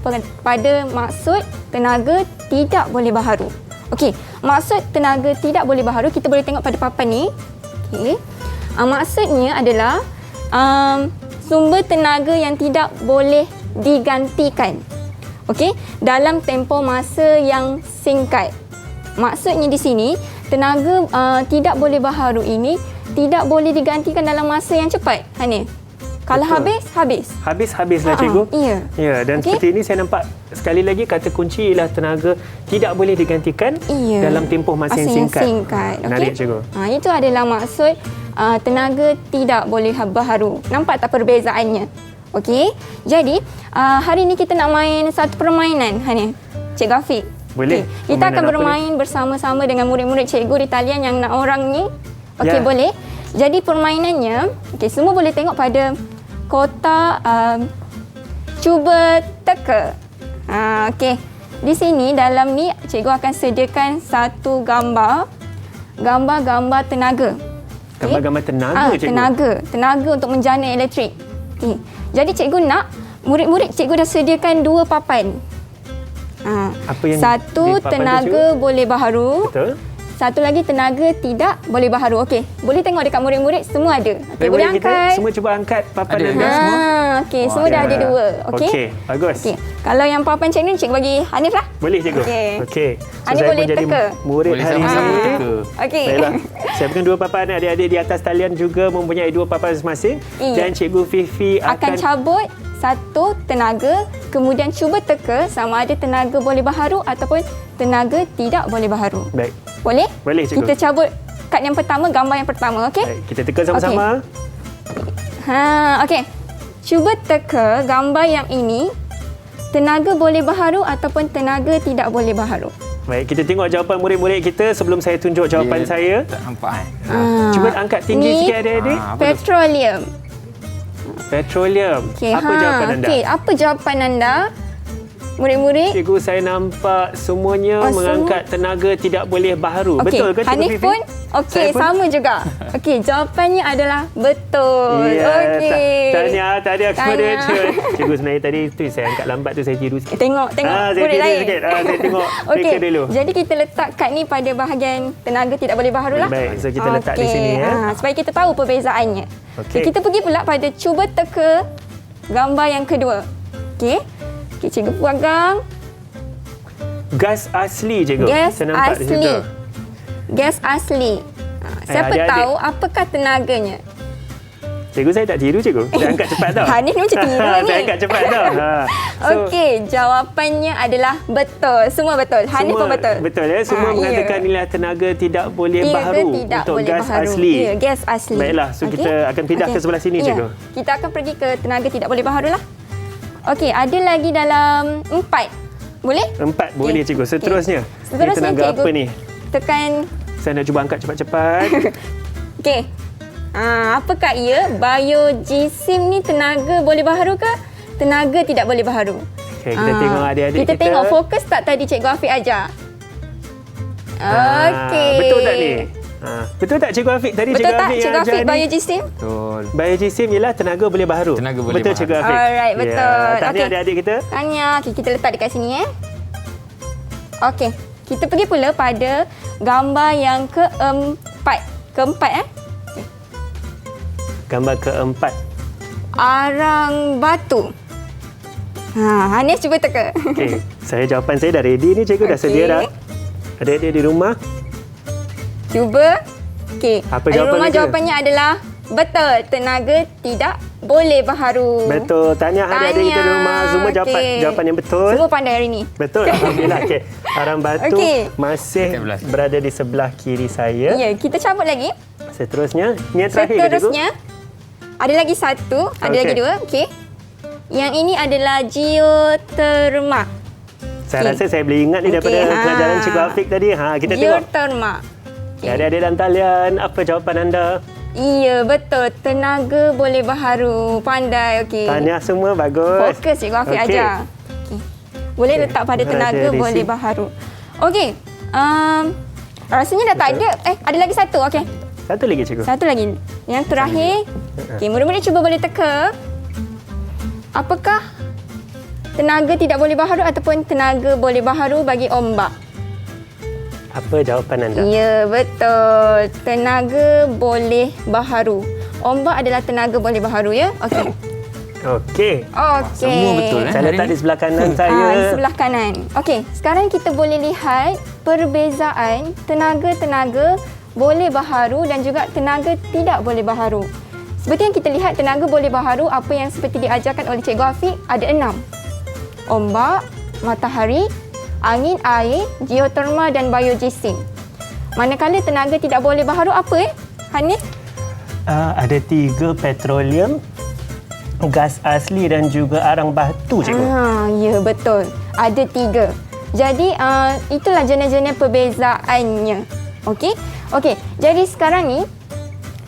pada maksud tenaga tidak boleh baharu. Okey, maksud tenaga tidak boleh baharu kita boleh tengok pada papan ni. Okey. Maksudnya adalah sumber tenaga yang tidak boleh digantikan. Okey, dalam tempoh masa yang singkat. Maksudnya di sini tenaga tidak boleh baharu ini tidak boleh digantikan dalam masa yang cepat. Hanif. Kalau habis. Habislah cikgu. Ya, dan seperti ini saya nampak sekali lagi kata kunci ialah tenaga tidak boleh digantikan dalam tempoh masa yang singkat. Menarik cikgu. Itu adalah maksud tenaga tidak boleh baharu. Nampak tak perbezaannya? Okey. Jadi, hari ini kita nak main satu permainan, Hanif. Cikgu Afiq. Boleh. Okay. Kita akan bermain bersama-sama dengan murid-murid cikgu di talian yang nak orang ni. Okey, boleh. Jadi permainannya, semua boleh tengok pada kotak cuba teka. Okey. Di sini dalam ni cikgu akan sediakan satu gambar tenaga. Gambar-gambar tenaga cikgu. Tenaga untuk menjana elektrik. Okay. Jadi cikgu nak murid-murid cikgu dah sediakan dua papan. Apa yang satu tenaga boleh baharu. Betul. Satu lagi tenaga tidak boleh baharu. Okey, boleh tengok dekat murid-murid semua ada. Okey, boleh angkat. Semua cuba angkat papan anda semua. Okey, semua dah ada dua. Okey, bagus. Okey. Kalau yang papan cikgu ni cikgu bagi Hanif lah. Boleh cikgu. Okey. So, Hanif boleh jadi teka. Murid boleh hari ini. Okey. Baiklah. Saya berikan dua papan, adik-adik di atas talian juga mempunyai dua papan masing-masing. Dan cikgu Fifi akan cabut satu tenaga, kemudian cuba teka sama ada tenaga boleh baharu ataupun tenaga tidak boleh baharu. Baik. Boleh? Boleh cikgu. Kita cabut kad yang pertama, gambar yang pertama, okey? Baik, kita teka sama-sama. Okey. Cuba teka gambar yang ini, tenaga boleh baharu ataupun tenaga tidak boleh baharu. Baik, kita tengok jawapan murid-murid kita sebelum saya tunjuk jawapan saya. Tak nampak kan? Cuba angkat tinggi sikit adik-adik. Petroleum. Petroleum. Okay, apa jawapan anda? Okey, apa jawapan anda? Murid-murid? Cikgu, saya nampak semuanya mengangkat tenaga tidak boleh baharu. Betul ke Cikgu Hanif Fifi? pun? Okey, sama juga. Okey, jawapannya adalah betul. Ya, okey. tahniah kepada Cikgu. Sebenarnya tadi tu saya angkat lambat tu, saya tiru sikit. Tengok saya murid tiru lain. sikit. Saya tengok Okey, dulu. jadi kita letak kad ni pada bahagian tenaga tidak boleh baharu lah. Baik, so kita letak di sini ya. Supaya kita tahu perbezaannya. Okey. Kita pergi pula pada cuba teka gambar yang kedua. Okey. Okey, cikgu pegang. Gas asli cikgu. Gas saya nampak asli. di situ. Gas asli. Siapa adik-adik. tahu apakah tenaganya? Cikgu, saya tak tiru cikgu. Saya angkat cepat tau. Hanif ni macam tiru ni. Saya angkat cepat tau. Okey, jawapannya adalah betul. Semua betul. Hanif pun betul. Betul ya. Semua mengatakan inilah tenaga tidak boleh baharu untuk gas asli. Ya, gas asli. Baiklah, so kita akan pindah ke sebelah sini cikgu. Kita akan pergi ke tenaga tidak boleh baharu lah. Okey, ada lagi dalam 4. Boleh? 4 boleh cikgu. Seterusnya. Seterusnya Ini tenaga cikgu apa ni? tekan. Saya nak cuba angkat cepat-cepat. Okey. Apakah ia? Biojisim ni tenaga boleh baharu ke? Tenaga tidak boleh baharu. Okey, kita tengok adik-adik kita. Kita tengok fokus tak tadi Cikgu Afiq ajar? Okey. Betul tak ni? Betul tak Cikgu Afiq? Tadi Betul Cikgu tak Afiq yang Cikgu ajar Afiq ni. biojisim? Betul. Biojisim ialah tenaga boleh baharu. Tenaga boleh betul baharu. Cikgu Afiq. Alright, betul. Tahniah Okey. adik-adik kita. Tahniah. Okay, kita letak dekat sini Okey. Kita pergi pula pada gambar yang keempat. Keempat Gambar keempat. arang batu. Hanif cuba teka. Okey, jawapan saya dah ready ni, cikgu dah Okey. sedia dah. Adik-adik di rumah, Cuba. Okey. Apa Di jawapan rumah kita? jawapannya adalah betul. Tenaga tidak boleh baharu. betul. Tanya adik-adik kita di rumah, semua Okey. jawapan yang betul. Semua pandai hari ni. Betul, alhamdulillah. Okey, arang batu Okey. masih Dekat belah. berada di sebelah kiri saya. Ya, kita cabut lagi. Seterusnya, ni yang terakhir ke, cikgu? Seterusnya, ada lagi satu, ada Okey. lagi dua. Okey. Yang ini adalah geoterma. Saya Okey. rasa saya boleh ingat ni daripada Okey, pelajaran Cikgu Afiq tadi. Kita tengok. Geoterma. Adik-adik dalam talian, apa jawapan anda? Iya, betul. Tenaga boleh baharu. Pandai, okey. Tahniah semua, bagus. Fokus Cikgu Afiq Okey. ajar. Okay. Boleh letak pada Berada tenaga di boleh sini. baharu. Okey. Rasanya dah tak ada. Ada lagi satu. Okey. Satu lagi, cikgu. Satu lagi. Yang terakhir. Okey, murid-murid cuba boleh teka. Apakah tenaga tidak boleh baharu ataupun tenaga boleh baharu bagi ombak? Apa jawapan anda? Ya, betul. Tenaga boleh baharu. Ombak adalah tenaga boleh baharu, ya? Okey. Okey. Okey. Semua betul, Saya hari letak ni? di sebelah kanan saya. Di sebelah kanan. Okey, sekarang kita boleh lihat perbezaan tenaga-tenaga boleh baharu dan juga tenaga tidak boleh baharu. Seperti yang kita lihat, tenaga boleh baharu apa yang seperti diajarkan oleh Cikgu Afiq ada 6. Ombak, matahari, angin, air, geoterma dan biogeosim. Manakala tenaga tidak boleh baharu apa Hanif? Ada 3 petroleum, gas asli dan juga arang batu, cikgu. Ya, betul. Ada 3. Jadi, itulah jenis-jenis perbezaannya. Okey? Okey, jadi sekarang ni,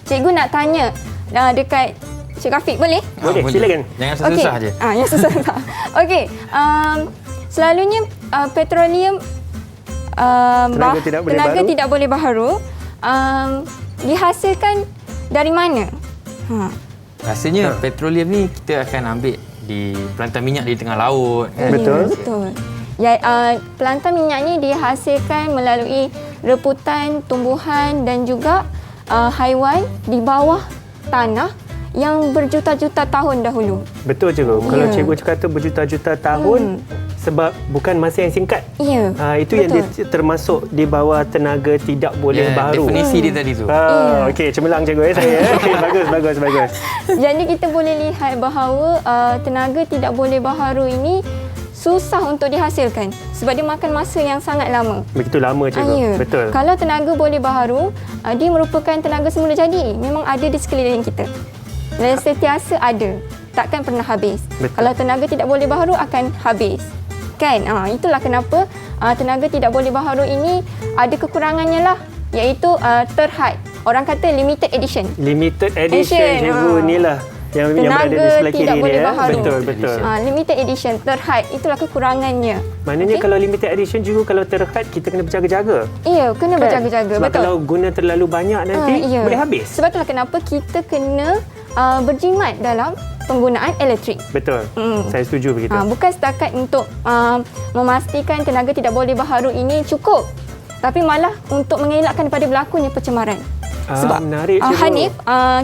cikgu nak tanya dekat Cik Afiq, boleh? Boleh, silakan. Jangan susah-susah je. Yang susah. Okey, selalunya petroleum tenaga tidak boleh baharu dihasilkan dari mana? Rasanya petroleum ni kita akan ambil di pelantan minyak di tengah laut. Kan? Betul. Ya, betul. Ya, pelantan minyak ni dihasilkan melalui reputan tumbuhan dan juga haiwan di bawah tanah yang berjuta-juta tahun dahulu. Betul, cikgu. Kalau cikgu kata berjuta-juta tahun, sebab bukan masa yang singkat. Ya. Itu yang dia termasuk di bawah tenaga tidak boleh baharu. Definisi dia tadi tu. Okey, cemerlang cikgu saya. Okay, bagus. Jadi kita boleh lihat bahawa tenaga tidak boleh baharu ini susah untuk dihasilkan sebab dia makan masa yang sangat lama. Begitu lama, cikgu. Ya. Betul. Kalau tenaga boleh baharu, dia merupakan tenaga semula jadi. Memang ada di sekeliling kita. Dan sentiasa ada. Takkan pernah habis. Betul. Kalau tenaga tidak boleh baharu akan habis. Kan? Itulah kenapa tenaga tidak boleh baharu ini ada kekurangannya lah. Iaitu terhad. Orang kata limited edition. Limited edition, cikgu. Inilah yang berada di sebelah kiri tidak ni. boleh baharu. Betul. Limited edition, terhad. Itulah kekurangannya. Maknanya kalau limited edition juga, kalau terhad, kita kena berjaga-jaga. Iya, kena berjaga-jaga. Sebab Betul. kalau guna terlalu banyak nanti, boleh habis. Sebab itulah kenapa kita kena berjimat dalam penggunaan elektrik. Betul. Saya setuju begitu. Bukan setakat untuk memastikan tenaga tidak boleh baharu ini cukup, tapi malah untuk mengelakkan daripada berlakunya pencemaran. Sebab menarik, cikgu. Hanif,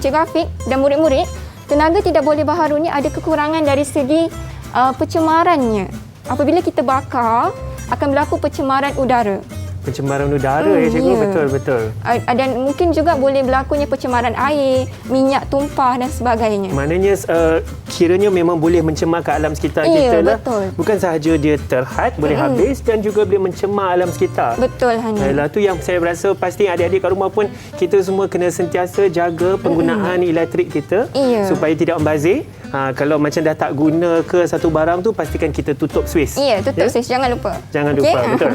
Cikgu Afiq dan murid-murid, tenaga tidak boleh baharu ni ada kekurangan dari segi pencemarannya. Apabila kita bakar, akan berlaku pencemaran udara. Pencemaran udara, cikgu. Ya. Betul. Dan mungkin juga boleh berlakunya pencemaran air, minyak tumpah dan sebagainya. Maknanya kiranya memang boleh mencemarkan alam sekitar kita lah. Betul. Bukan sahaja dia terhad, boleh habis dan juga boleh mencemar alam sekitar. Betul, Hanif. Yalah, tu yang saya rasa pasti adik-adik kat rumah pun kita semua kena sentiasa jaga penggunaan elektrik kita supaya tidak membazir. Kalau macam dah tak guna ke satu barang tu, pastikan kita tutup switch. Ya, tutup switch. Jangan lupa. Jangan lupa, betul.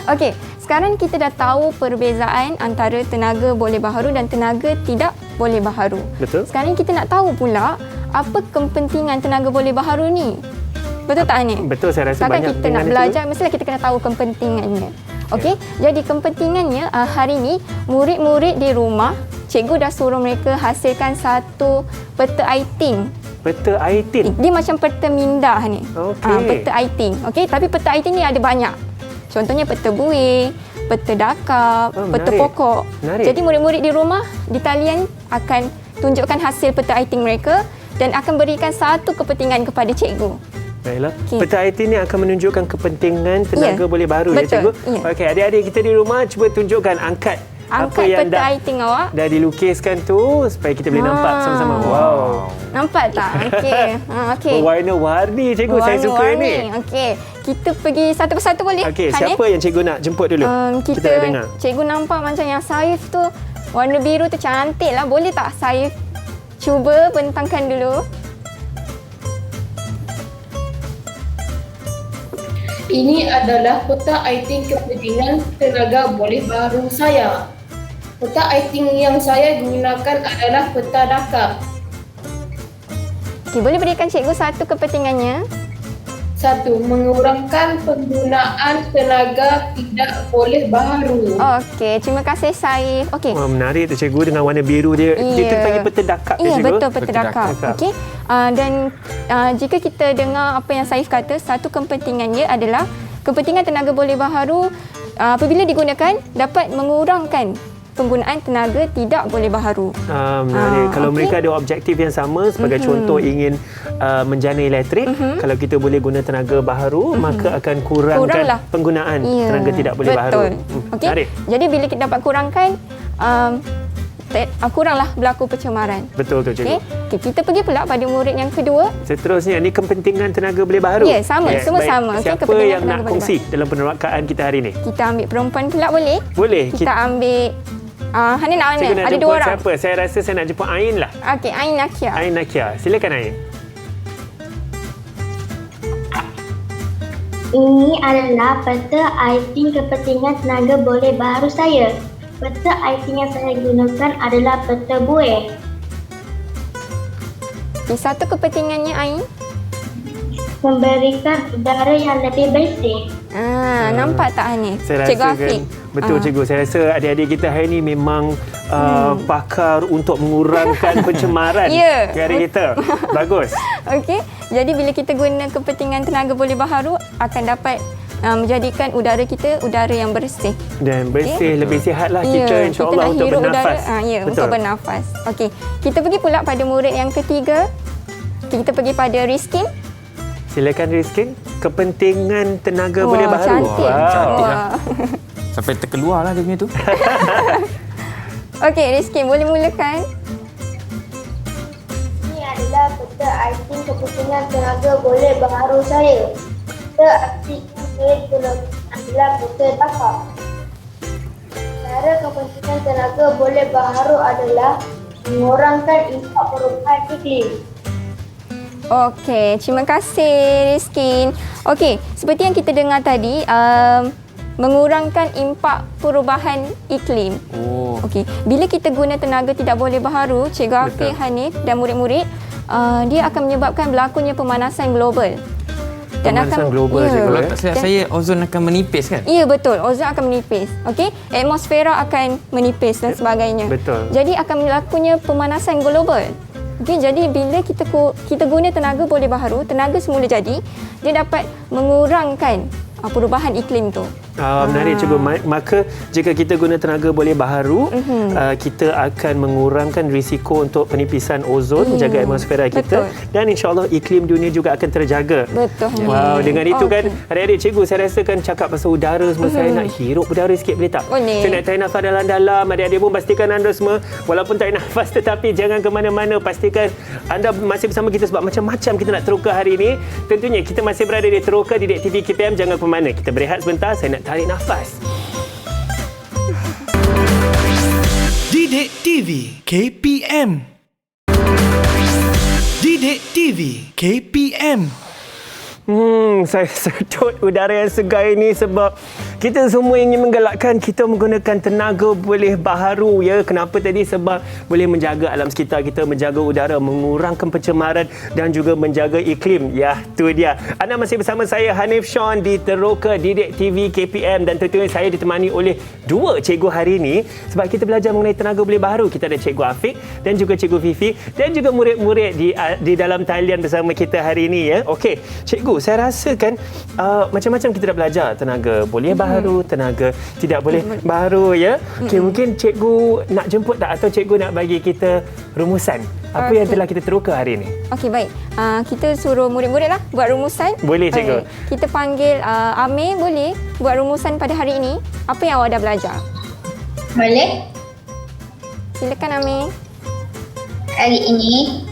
Okey, sekarang kita dah tahu perbezaan antara tenaga boleh baharu dan tenaga tidak boleh baharu. Betul. Sekarang kita nak tahu pula apa kepentingan tenaga boleh baharu ni. Betul tak, Hanif? Betul, saya rasa Takkan banyak kita nak kepentingan belajar, mestilah kita kena tahu kepentingannya. Okey, jadi kepentingannya hari ni murid-murid di rumah, cikgu dah suruh mereka hasilkan satu peta aiting. Peta aiting. Dia macam peta minda ni. Okey. Peta aiting. Okey, tapi peta aiting ni ada banyak. Contohnya peta buih, peta dakap, peta menarik. pokok. Menarik. Jadi murid-murid di rumah di talian akan tunjukkan hasil peta aiting mereka dan akan berikan satu kepentingan kepada cikgu. Baiklah. Okey. Peta IT ni akan menunjukkan kepentingan tenaga Ya. boleh baharu ya Betul. cikgu. Ya. Okey, adik-adik kita di rumah cuba tunjukkan angkat apa yang peta dah IT awak. dah dilukiskan tu supaya kita boleh nampak sama-sama. Wow. Nampak tak? Okey. Okey. Berwarna-warni cikgu, saya suka ni. Okey. Kita pergi satu persatu boleh? Okey, Hanif? siapa yang cikgu nak jemput dulu? Kita nak dengar. cikgu nampak macam yang Saif tu warna biru tu cantik lah. Boleh tak Saif cuba bentangkan dulu? Ini adalah peta IT kepentingan tenaga boleh baharu saya. Peta IT yang saya gunakan adalah peta Dakar. Okey, boleh berikan cikgu satu kepentingannya? 1. Mengurangkan penggunaan tenaga tidak boleh baharu. Okey, terima kasih Saif. Okey. Wah, menarik tu cikgu dengan warna biru dia. Dia tu panggil peta Dakar Ya, cikgu. betul peta Peta Dakar. Dakar. Okey. Dan jika kita dengar apa yang Saif kata, satu kepentingannya adalah kepentingan tenaga boleh baharu apabila digunakan dapat mengurangkan penggunaan tenaga tidak boleh baharu. Menarik. Kalau okey. mereka ada objektif yang sama, sebagai contoh ingin menjana elektrik, kalau kita boleh guna tenaga baharu, maka akan kurangkan Kuranglah. penggunaan Ya, tenaga tidak boleh baharu. betul. Okey. Menarik. Jadi bila kita dapat kurangkan kuranglah berlaku pencemaran. Betul tu cikgu. Okey, kita pergi pula pada murid yang kedua. Seterusnya, ni kepentingan tenaga boleh baharu. Ya, sama. Semua baik. sama. Okey, Siapa kepentingan yang tenaga nak boleh kongsi dalam penerokaan kita hari ni? Kita ambil perempuan pula boleh? Boleh. Kita ambil Hani nak Cikgu mana? nak Ada jemput dua orang. siapa? Saya rasa saya nak jemput Ain lah. Okey, Ain Nakia. Ain Nakia. Silakan Ain. Ini adalah peta IT kepentingan tenaga boleh baharu saya. Peta IT yang saya gunakan adalah peta buih. Okey, satu kepentingannya Ain. Memberikan udara yang lebih bersih. Nampak tak Hanif? Saya Cikgu rasa Afiq. betul cikgu. Saya rasa adik-adik kita hari ni memang pakar untuk mengurangkan pencemaran Ya, negara kita. Bagus. Okey. Jadi bila kita guna kepentingan tenaga boleh baharu akan dapat menjadikan udara kita udara yang bersih. Dan bersih, lebih sihatlah Ya, kita insya-Allah nak untuk hirup bernafas. Udara, untuk bernafas. Okey. Kita pergi pula pada murid yang ketiga. Kita pergi pada Rizkin. Silakan Rizkin. Kepentingan tenaga boleh Wah, baharu. cantik. Cantik lah. Wah. Sampai terkeluar lah dia punya tu. Okey, Rizkin boleh mulakan. Ini adalah peta IT kepentingan tenaga boleh baharu saya. Peta IT yang saya gunakan adalah peta Dakar. Cara kepentingan tenaga boleh baharu adalah mengurangkan impak perubahan iklim. Okey, terima kasih Rizkin. Okey, seperti yang kita dengar tadi, mengurangkan impak perubahan iklim. Oh. Okey, bila kita guna tenaga tidak boleh baharu, Cikgu Afiq, Hanif dan murid-murid, dia akan menyebabkan berlakunya pemanasan global. Pemanasan global, cikgu, Kalau ya? tak silap saya, ozon akan menipis kan? Ya, betul. Ozon akan menipis. Okey, atmosfera akan menipis dan sebagainya. Betul. Jadi akan berlakunya pemanasan global. Okey, jadi bila kita guna tenaga boleh baharu, tenaga semula jadi, dia dapat mengurangkan perubahan iklim tu. Menarik cikgu. Maka jika kita guna tenaga boleh baharu, kita akan mengurangkan risiko untuk penipisan ozon, menjaga atmosfera kita, Betul. dan insya-Allah iklim dunia juga akan terjaga. Betul. Wow, dengan itu kan Okey. adik-adik cikgu, saya rasa kan cakap pasal udara semua, saya nak hirup udara sikit boleh tak? Boleh. Saya nak tarik nafas dalam-dalam. Adik-adik pun pastikan anda semua walaupun tarik nafas tetapi jangan ke mana-mana. Pastikan anda masih bersama kita sebab macam-macam kita nak teroka hari ini. Tentunya kita masih berada di Teroka Didik TV KPM. Jangan ke mana. Kita berehat sebentar, saya nak tarik nafas. Didik TV KPM. Didik TV KPM. Saya sedut udara yang segar ini sebab kita semua ingin menggalakkan kita menggunakan tenaga boleh baharu, ya. Kenapa tadi? Sebab boleh menjaga alam sekitar kita, menjaga udara, mengurangkan pencemaran dan juga menjaga iklim. Ya, tu dia. Anda masih bersama saya Hanif Sean di Teroka Didik TV KPM dan tentunya saya ditemani oleh dua cikgu hari ini sebab kita belajar mengenai tenaga boleh baharu. Kita ada Cikgu Afiq dan juga Cikgu Fifi dan juga murid-murid di dalam talian bersama kita hari ini, ya. Okey, cikgu, cikgu, saya rasa kan macam-macam kita dah belajar. Tenaga boleh baharu, tenaga tidak boleh baharu, ya. Okey, mungkin cikgu nak jemput tak, atau cikgu nak bagi kita rumusan apa yang telah kita teroka hari ini? Okey, baik. Kita suruh murid-murid lah buat rumusan. Boleh, cikgu. Kita panggil Amir, boleh buat rumusan pada hari ini. Apa yang awak dah belajar? Boleh? Silakan Amir. Hari ini,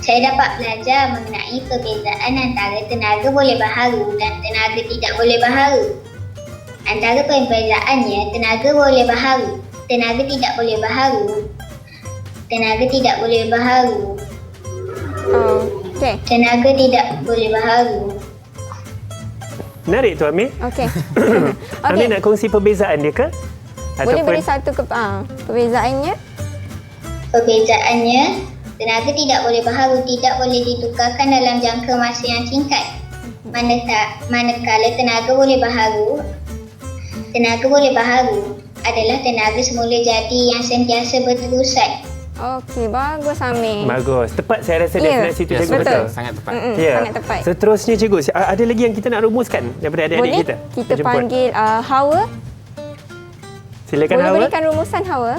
saya dapat belajar mengenai perbezaan antara tenaga boleh baharu dan tenaga tidak boleh baharu. Antara perbezaannya, tenaga boleh baharu, tenaga tidak boleh baharu, tenaga tidak boleh baharu, Okey. tenaga tidak boleh baharu. Menarik tu, Amir. Okey. Amir nak kongsi perbezaan dia ke? Boleh beri satu perbezaannya? Perbezaannya, tenaga tidak boleh baharu tidak boleh ditukarkan dalam jangka masa yang singkat. Manakala tenaga boleh baharu adalah tenaga semula jadi yang sentiasa berterusan. Okey, bagus Amir. Bagus. Tepat saya rasa Ya. definisi tu, Ya, cikgu, betul? sangat tepat. Ya. Sangat tepat. Seterusnya, cikgu, ada lagi yang kita nak rumuskan daripada adik-adik Boleh kita? kita Jemput. panggil Hawa. Silakan, Boleh Hawa. berikan rumusan Hawa?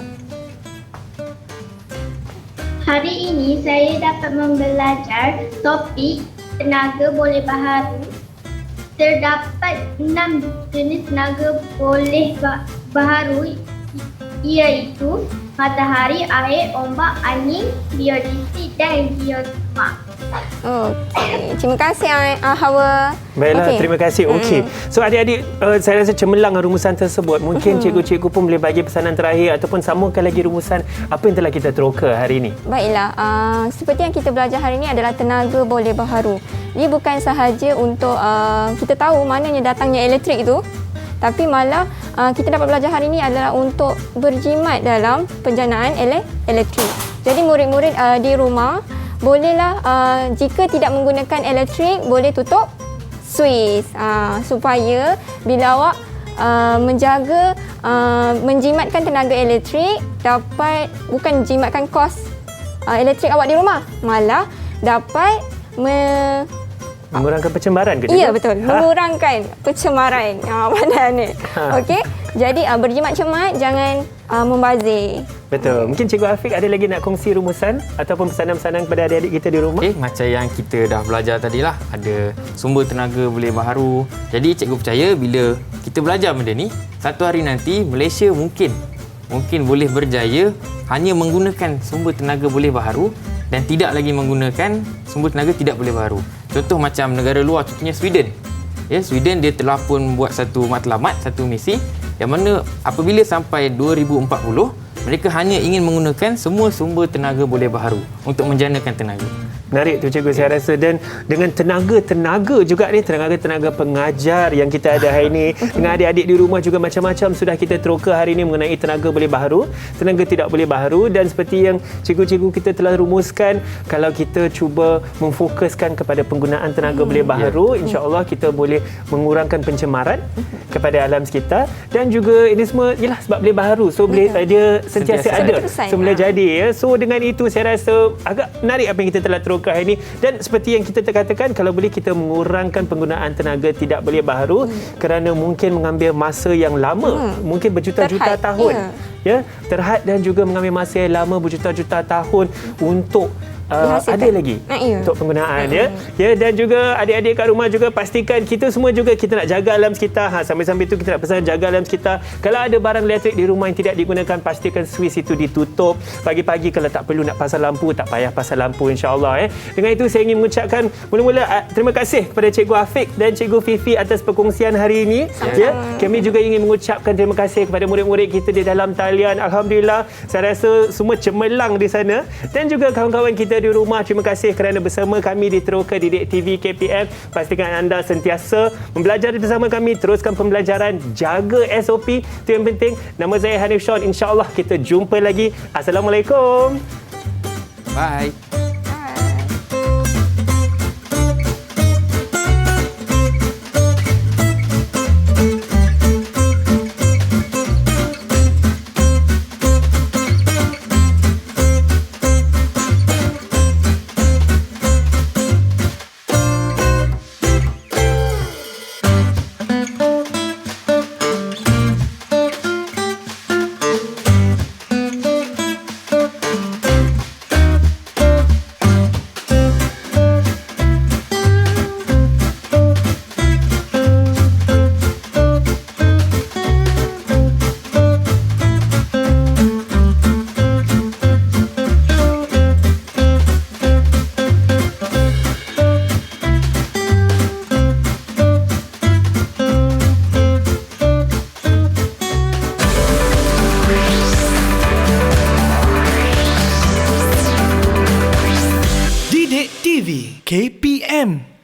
Hari ini saya dapat membelajar topik tenaga boleh baharu. Terdapat 6 jenis tenaga boleh baharu, iaitu matahari, air, ombak, angin, biodiesel dan geotermal. Okey. Terima kasih Hawa. Baiklah, Okey. terima kasih. Okey. So adik-adik, saya rasa cemerlang rumusan tersebut. Mungkin cikgu-cikgu pun boleh bagi pesanan terakhir ataupun sambungkan lagi rumusan apa yang telah kita teroka hari ini. Baiklah, seperti yang kita belajar hari ini adalah tenaga boleh baharu. Dia bukan sahaja untuk kita tahu mananya datangnya elektrik itu, tapi malah kita dapat belajar hari ini adalah untuk berjimat dalam penjanaan elektrik. Jadi murid-murid di rumah bolehlah jika tidak menggunakan elektrik boleh tutup suis supaya bila awak menjaga menjimatkan tenaga elektrik dapat bukan jimatkan kos elektrik awak di rumah, malah dapat Mengurangkan pencemaran ke, cikgu? Ya, betul. Mengurangkan pencemaran badan ni. Okey. Jadi berjimat cermat, jangan membazir. Betul. Mungkin Cikgu Afiq ada lagi nak kongsi rumusan ataupun pesanan-pesanan kepada adik-adik kita di rumah? Okey, macam yang kita dah belajar tadilah, ada sumber tenaga boleh baharu. Jadi cikgu percaya bila kita belajar benda ni, satu hari nanti Malaysia mungkin boleh berjaya hanya menggunakan sumber tenaga boleh baharu dan tidak lagi menggunakan sumber tenaga tidak boleh baharu. Contoh macam negara luar, contohnya Sweden. Ya, Sweden dia telah pun buat satu matlamat, satu misi yang mana apabila sampai 2040, mereka hanya ingin menggunakan semua sumber tenaga boleh baharu untuk menjanakan tenaga. Menarik tu, cikgu, saya rasa. Dan dengan tenaga-tenaga juga ni, tenaga-tenaga pengajar yang kita ada hari ini, dengan adik-adik di rumah juga macam-macam sudah kita teroka hari ini mengenai tenaga boleh baharu, tenaga tidak boleh baharu. Dan seperti yang cikgu-cikgu kita telah rumuskan, kalau kita cuba memfokuskan kepada penggunaan tenaga boleh baharu, insya-Allah kita boleh mengurangkan pencemaran kepada alam sekitar. Dan juga ini semua ialah sebab boleh baharu, so boleh dia sentiasa ada semula jadi, ya. So dengan itu saya rasa agak menarik apa yang kita telah teroka hari ini. Dan seperti yang kita katakan, kalau boleh kita mengurangkan penggunaan tenaga tidak boleh baharu kerana mungkin mengambil masa yang lama, mungkin berjuta-juta tahun, ya, terhad, dan juga mengambil masa yang lama berjuta-juta tahun untuk ada lagi untuk penggunaan, ya. Dan juga adik-adik kat rumah juga pastikan kita semua juga kita nak jaga alam sekitar. Sambil-sambil tu kita nak pesan jaga alam sekitar. Kalau ada barang elektrik di rumah yang tidak digunakan, pastikan suis itu ditutup. Pagi-pagi kalau tak perlu nak pasang lampu, tak payah pasang lampu, insya-Allah. Dengan itu saya ingin mengucapkan mula-mula terima kasih kepada Cikgu Afiq dan Cikgu Fifi atas perkongsian hari ini. Ya, kami juga ingin mengucapkan terima kasih kepada murid-murid kita di dalam talian. Alhamdulillah, saya rasa semua cemerlang di sana. Dan juga kawan-kawan kita di rumah, terima kasih kerana bersama kami di Teroka Didik TV KPM. Pastikan anda sentiasa belajar bersama kami, teruskan pembelajaran, jaga SOP, itu yang penting. Nama saya Hanif Sean, insya-Allah kita jumpa lagi. Assalamualaikum. Bye. TV KPM